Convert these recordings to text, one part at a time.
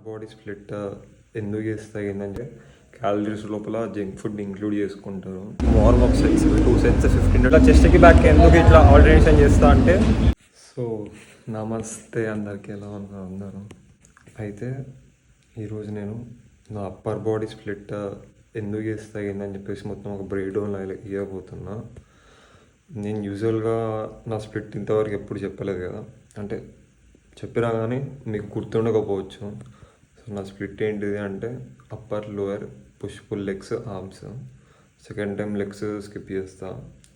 Body split ఎందుకు చేస్తాయి ఏంటంటే క్యాలరీస్ లోపల జంక్ ఫుడ్ ఇంక్లూడ్ చేసుకుంటారు. వార్మప్ సెట్స్ 2 సెట్స్ 15 ఇట్లా చెస్ట్కి బ్యాక్ ఎందుకు ఇట్లా ఆల్టర్నేషన్ చేస్తా అంటే సో నమస్తే అందరికీ, ఎలా ఉన్నారు అందరూ. అయితే ఈరోజు నేను నా అప్పర్ బాడీ స్ప్లిట్ ఎందుకు చేస్తాయి ఏంటని చెప్పేసి మొత్తం ఒక బ్రేక్ డౌన్ ఇవ్వబోతున్నా. నేను యూజువల్గా నా స్ప్లిట్ ఇంతవరకు ఎప్పుడు చెప్పలేదు కదా, అంటే చెప్పినా కానీ మీకు గుర్తుండకపోవచ్చు. సో నా స్ప్లిట్ ఏంటిది అంటే upper lower push pull legs arms. Second time legs skip చేస్తా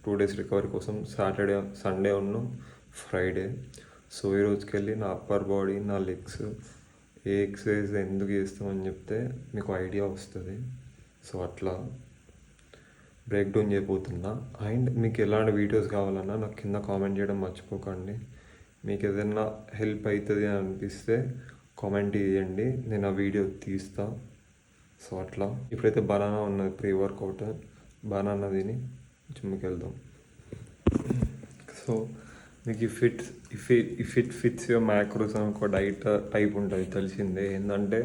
2 days రికవరీ కోసం, సాటర్డే సండే ఉన్న ఫ్రైడే. సో ఈ రోజుకి వెళ్ళి నా అప్పర్ బాడీ నా లెగ్స్ ఏ ఎక్సర్సైజ్ ఎందుకు చేస్తామని చెప్తే మీకు ఐడియా వస్తుంది. సో అట్లా బ్రేక్ డౌన్ చేయబోతున్నా. అండ్ మీకు ఎలాంటి వీడియోస్ కావాలన్నా నాకు కింద కామెంట్ చేయడం మర్చిపోకండి. మీకు ఏదైనా హెల్ప్ అవుతుంది అని అనిపిస్తే కామెంట్ చేయండి, నేను ఆ వీడియో తీస్తా. సో అట్లా ఇప్పుడైతే బనానా ఉన్నది, ప్రీ వర్కౌట్ బనానా తిని జిమ్కి వెళ్దాం. సో మీకు if it fits your macros అని ఒక డైట్ టైప్ ఉంటుంది, తెలిసిందే. ఏంటంటే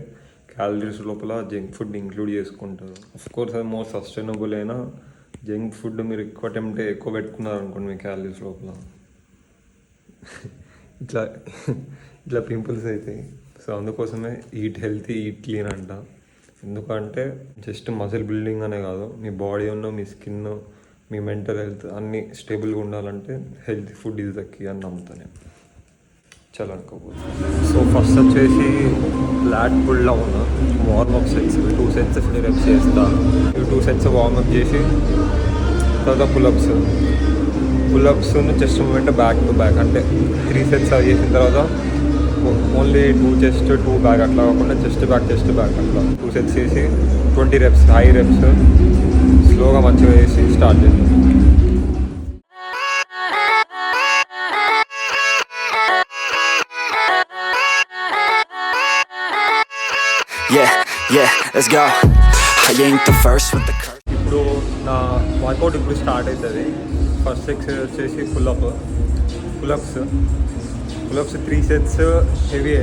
క్యాలరీస్ లోపల జంక్ ఫుడ్ ఇంక్లూడ్ చేసుకుంటారు. కోర్స్ అది మోస్ట్ సస్టైనబుల్ అయినా జంక్ ఫుడ్ మీరు ఎక్కువ పెట్టుకున్నారు అనుకోండి మీ క్యాలరీస్ లోపల ఇట్లా పింపుల్స్ అవుతాయి. సో అందుకోసమే ఈట్ హెల్తీ ఈట్ క్లీన్ అంట. ఎందుకంటే జస్ట్ మజిల్ బిల్డింగ్ అనే కాదు, మీ బాడీ ఉన్న మీ స్కిన్ మీ మెంటల్ హెల్త్ అన్నీ స్టేబుల్గా ఉండాలంటే healthy food is the key అని నమ్ముతాను. చాలా అనుకోకపోతే సో ఫస్ట్ వచ్చేసి ఫ్లాట్ పుల్లో ఉన్న వార్మప్ సెట్స్ 2 sets 50 reps చేస్తా. 2 sets వార్మప్ చేసి తర్వాత pull ups chest movement back to back, అంటే 3 sets చేసిన తర్వాత ఓన్లీ 2 చెస్ట్ 2 బ్యాక్ అట్లా కాకుండా చెస్ట్ బ్యాక్ అట్లా 2 sets చేసి 20 reps హై రెప్స్ స్లోగా మంచిగా చేసి స్టార్ట్ చేద్దాం. Yeah, let's go. I ain't the first with the curse. ఇప్పుడు నా వర్కౌట్ ఇప్పుడు స్టార్ట్ అవుతుంది. ఫస్ట్ ఎక్సర్సైజ్ వచ్చేసి pull-ups 3 sets heavy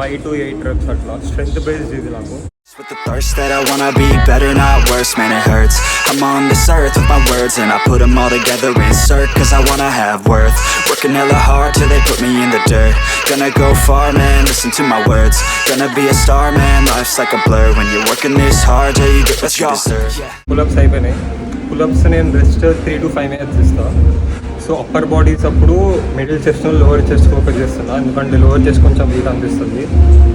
5 to 8 reps అట్లా. స్ట్రెంత్ బేస్డ్ ఇది నాకు. With the thirst that I wanna be better, not worse, man it hurts. I'm on this earth with my words and I put them all together, insert, cause I wanna have worth. Working hella hard till they put me in the dirt. Gonna go far, man, listen to my words. Gonna be a star, man, life's like a blur. When you're working this hard till you get what you deserve. Pull-ups అయిపోయినాయి. Pull-ups నేను rest 3 to 5 minutes ఇస్తా. So upper bodies అప్పుడు middle chest lower chest focus చేస్తున్నా, ఎందుకంటే lower chest కొంచెం week అనిపిస్తుంది.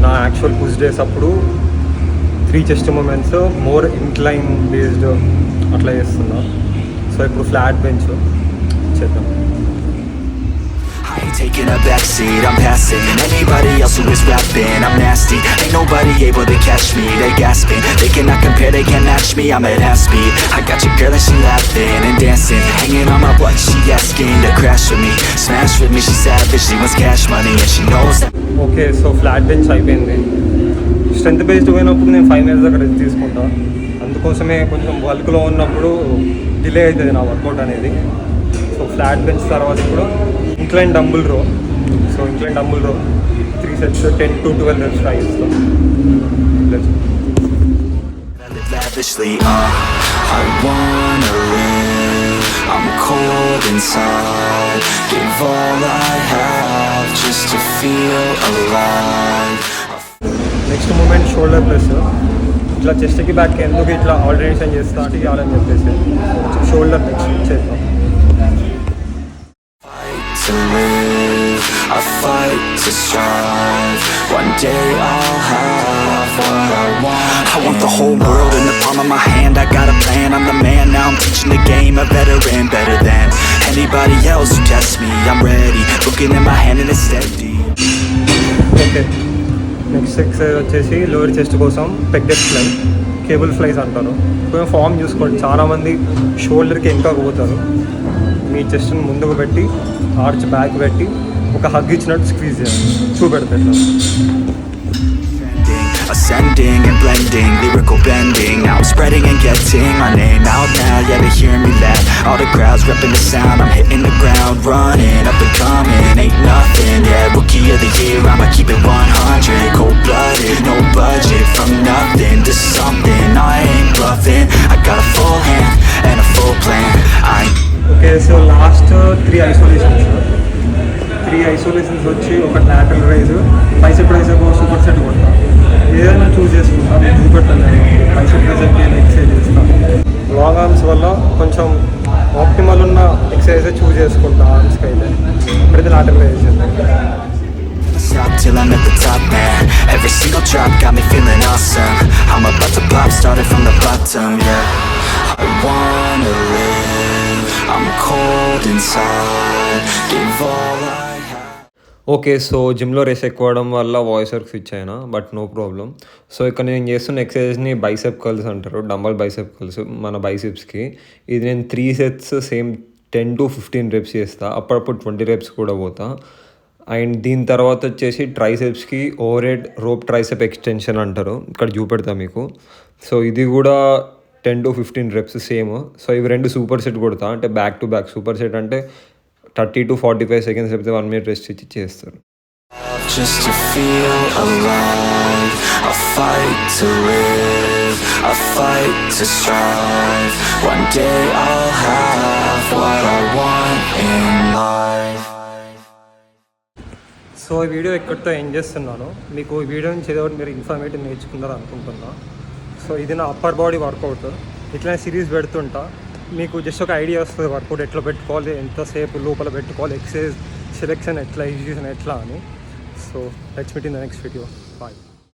నా actual push days అప్పుడు 3 chest movements more incline based అట్లా చేస్తున్నా. సో ఇప్పుడు ఫ్లాట్ బెంచ్ చేద్దాం. I ain't taking a backseat, I'm passing anybody else who is rapping. I'm nasty, ain't nobody able to catch me. They gasping, they cannot compare, they can't match me. I'm at half speed, I got your girl and she laughing and dancing, hanging on my butt, she asking to crash with me, smash with me. She savage, she wants cash money and she knows that. Okay, so flat bench అయిపోయింది. Strength based పోయినప్పుడు నేను 5 minutes దాకా rest తీసుకుంటా. అందుకోసమే కొంచెం బల్క్లో ఉన్నప్పుడు delay అవుతుంది నా వర్కౌట్ అనేది. సో ఫ్లాట్ బెంచ్ తర్వాత ఇప్పుడు ఇంక్లైన్ డంబుల్ రో. సో ఇంక్లైన్ డంబుల్ రో 3 sets 10 to 12 reps ట్రై చేస్తాం. Lavishly, I wanna live. I'm cold inside. Give all I have just to feel alive. Next movement shoulder press. ఇట్లా చెస్ట్కి back ఎందుకు ఇట్లా alternation చేస్తా చేయాలని చెప్పేసి షోల్డర్ నెక్స్ట్ చేద్దాం. To live, I fight to strive. One day I'll have what I want. I want the whole world in the palm of my hand. I got a plan, I'm the man. Now I'm teaching the game, a veteran, better than anybody else who tests me. I'm ready, looking in my hand and it's steady. Okay, next exercise వచ్చేసి lower chest కోసం పెగ్గెడ్ fly, cable flies అంటారు. కొంచెం form చూసుకోండి, చాలామంది షోల్డర్కి ఇంకా పోతారు. మీ చెస్ట్ని ముందుకు పెట్టి ఆర్చ్ బ్యాక్ పెట్టి ఒక హగ్ ఇచ్చినట్టు స్క్వీజ్ చేయాలి. చూపెడతాను. Ascending and blending, lyrical bending. Now I'm spreading and getting my name out now. Yeah, they hear me laugh. All the crowds repping the sound. I'm hitting the ground, running up and coming. Ain't nothing, yeah, rookie of the year. I'ma keep it 100, cold blooded. Three isolations వచ్చి ఒక lateral raise, bicep raise, super set కొడతా. ఏదైనా choose చేసుకుంటా, నేను చూపెట్టాను. Bicep రైజ్కి exercise చేస్తాను. Long arms వల్ల కొంచెం ఆప్టిమల్ ఉన్న ఎక్సర్సైజ్ చూస్ చేసుకుంటా. ఆర్మ్స్కి అయితే ఇప్పుడైతే లాటరల్ రైజ్ చేస్తాను. Stop till I'm at the top, man. Every single drop got me feeling awesome. I'm about to pop, started from the bottom, yeah. I wanna live, I'm cold inside. Give all I have. Okay, so జిమ్లో race ఎక్కువ అవడం వల్ల voice work switch అయినా, but no problem. So ఇక్కడ నేను చేస్తున్న ఎక్సర్సైజ్ని bicep curls అంటారు, dumbbell bicep curls మన బైసెప్స్కి. ఇది నేను 3 sets సేమ్ 10 to 15 reps చేస్తా. అప్పుడప్పుడు 20 reps కూడా పోతా. అండ్ దీని తర్వాత వచ్చేసి ట్రైసెప్స్కి overhead rope tricep extension అంటారు, ఇక్కడ చూపెడతా మీకు. సో ఇది కూడా 10 to 15 reps సేమ్. సో ఇవి రెండు సూపర్ సెట్ కొడతా, అంటే back to back. Super set అంటే 30 to 45 seconds లేకపోతే 1 minute రెస్ట్ ఇచ్చి చేస్తారు. Just to feel alive, I fight to live, I fight to strive. One day I'll have what I want in life. So ఈ video ఎక్కడితో end చేస్తున్నాను. మీకు ఈ video నుంచి ఏదో మీరు ఇన్ఫర్మేటివ్ నేర్చుకున్నారు అనుకుంటున్నా. సో ఇది నా అప్పర్ బాడీ వర్కౌట్. ఇట్లా సిరీస్ పెడుతుంటా, మీకు జస్ట్ ఒక ఐడియా వస్తుంది వర్కౌట్ ఎట్లా పెట్టుకోవాలి, ఎంతసేపు లోపల పెట్టుకోవాలి, ఎక్సర్సైజ్ సెలెక్షన్ ఎట్లా, ఎగ్జిక్యూషన్ ఎట్లా అని. So let's meet in the next video. Bye.